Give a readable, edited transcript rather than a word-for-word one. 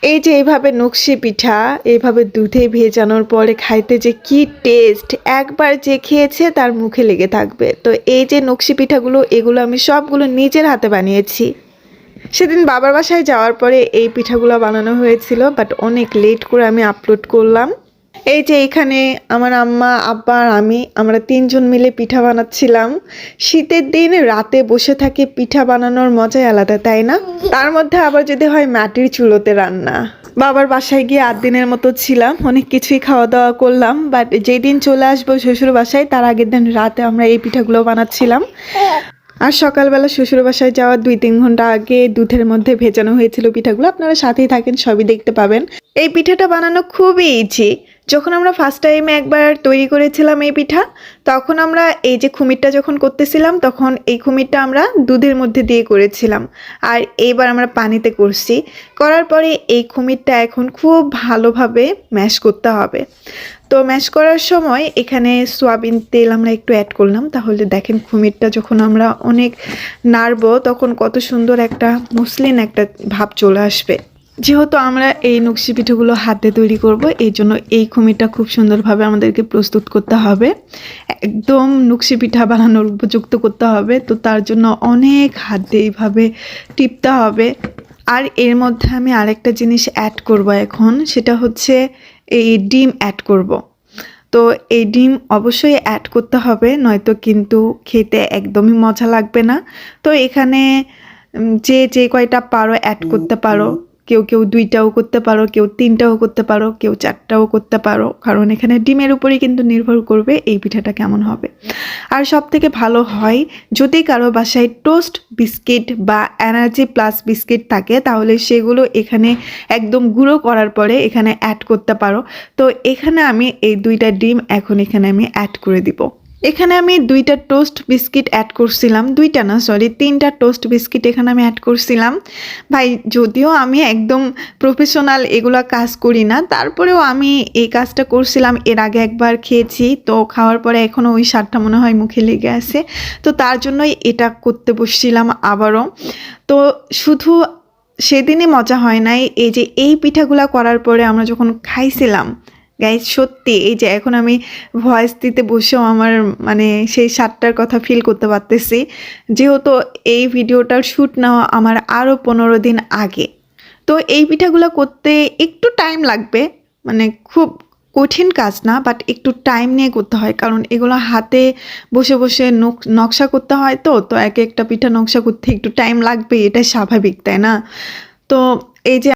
এই যে এইভাবে নকশি পিঠা এইভাবে দুধে ভেজানোর পরে খাইতে যে কি টেস্ট, একবার যে খেয়েছে তার মুখে লেগে থাকবে। তো এই যে নকশি পিঠাগুলো এগুলো আমি সবগুলো নিজের হাতে বানিয়েছি। সেদিন বাবার বাসায় যাওয়ার পরে এই পিঠাগুলো বানানো হয়েছিল, বাট অনেক লেট করে আমি আপলোড করলাম। এই যে এখানে আমার আম্মা আব্বা আর আমরা তিনজন মিলে পিঠা বানাচ্ছিলাম। শীতের দিন রাতে বসে থাকি, পিঠা বানানোর মজাই আলাদা, তাই না? তার মধ্যে আবার যদি হয় মাটির চুলোতে রান্না। বাবার বাসায় গিয়ে 8 দিনের মতো ছিলাম, অনেক কিছুই খাওয়া দাওয়া করলাম। বাট যেদিন চলে আসবো শ্বশুর বাসায় তার আগের দিন রাতে আমরা এই পিঠাগুলো বানাচ্ছিলাম। আর সকালবেলা শ্বশুর বাসায় যাওয়ার 2-3 ঘন্টা আগে দুধের মধ্যে ভেজানো হয়েছিল পিঠাগুলো। আপনারা সাথেই থাকেন, সবই দেখতে পাবেন। এই পিঠাটা বানানো খুবই ইজি। যখন আমরা ফার্স্ট টাইমে একবার তৈরি করেছিলাম এই পিঠা, তখন আমরা এই যে খুমিরটা যখন করতেছিলাম তখন এই খুমিরটা আমরা দুধের মধ্যে দিয়ে করেছিলাম। আর এইবার আমরা পানিতে করছি। করার পরে এই খুমিরটা এখন খুব ভালোভাবে ম্যাশ করতে হবে। তো ম্যাশ করার সময় এখানে সয়াবিন তেল আমরা একটু অ্যাড করলাম। তাহলে দেখেন খুমিরটা যখন আমরা অনেক নাড়বো তখন কত সুন্দর একটা মসৃণ একটা ভাব চলে আসবে। যেহেতু আমরা এই নকশি পিঠাগুলো হাতে তৈরি করব, এই জন্য এই খুমিরটা খুব সুন্দরভাবে আমাদেরকে প্রস্তুত করতে হবে, একদম নকশি পিঠা বানানোর উপযুক্ত করতে হবে। তো তার জন্য অনেক হাতে এইভাবে টিপতে হবে। আর এর মধ্যে আমি আরেকটা জিনিস অ্যাড করব এখন, সেটা হচ্ছে এই ডিম অ্যাড করব। তো এই ডিম অবশ্যই অ্যাড করতে হবে, নয়তো কিন্তু খেতে একদমই মজা লাগবে না। তো এখানে যে কয়টা পারো অ্যাড করতে পারো। কেউ 2টাও করতে পারো, কেউ 3টাও করতে পারো, কেউ 4টাও করতে পারো, কারণ এখানে ডিমের উপরেই কিন্তু নির্ভর করবে এই পিঠাটা কেমন হবে। আর সব থেকে ভালো হয় যদি কারো বাসায় টোস্ট বিস্কিট বা এনার্জি প্লাস বিস্কিট থাকে, তাহলে সেগুলো এখানে একদম গুঁড়ো করার পরে এখানে অ্যাড করতে পারো। তো এখানে আমি এই 2টা ডিম এখন এখানে আমি অ্যাড করে দিব। এখানে আমি 2টা টোস্ট বিস্কিট অ্যাড করছিলাম, 2টা না সরি 3টা টোস্ট বিস্কিট এখানে আমি অ্যাড করছিলাম। ভাই যদিও আমি একদম প্রফেশনাল এগুলো কাজ করি না, তারপরেও আমি এই কাজটা করছিলাম। এর আগে একবার খেয়েছি, তো খাওয়ার পরে এখনও ওই স্বাদটা মনে হয় মুখে লেগে আছে। তো তার জন্যই এটা করতে বসছিলাম আবারও। তো শুধু সেদিনই মজা হয় নাই, এই যে এই পিঠাগুলা করার পরে আমরা যখন খাইছিলাম গাইজ, সত্যি এই যে এখন আমি ভয়েস দিতে বসেও আমার মানে সেই স্বাদটার কথা ফিল করতে পারতেছি। যেহেতু এই ভিডিওটার শ্যুট নেওয়া আমার আরও 15 দিন আগে। তো এই পিঠাগুলো করতে একটু টাইম লাগবে, মানে খুব কঠিন কাজ না, বাট একটু টাইম নিয়ে করতে হয়, কারণ এগুলো হাতে বসে বসে নকশা করতে হয়। তো এক একটা পিঠা নকশা করতে একটু টাইম লাগবে, এটা স্বাভাবিক, তাই না? তো এই যে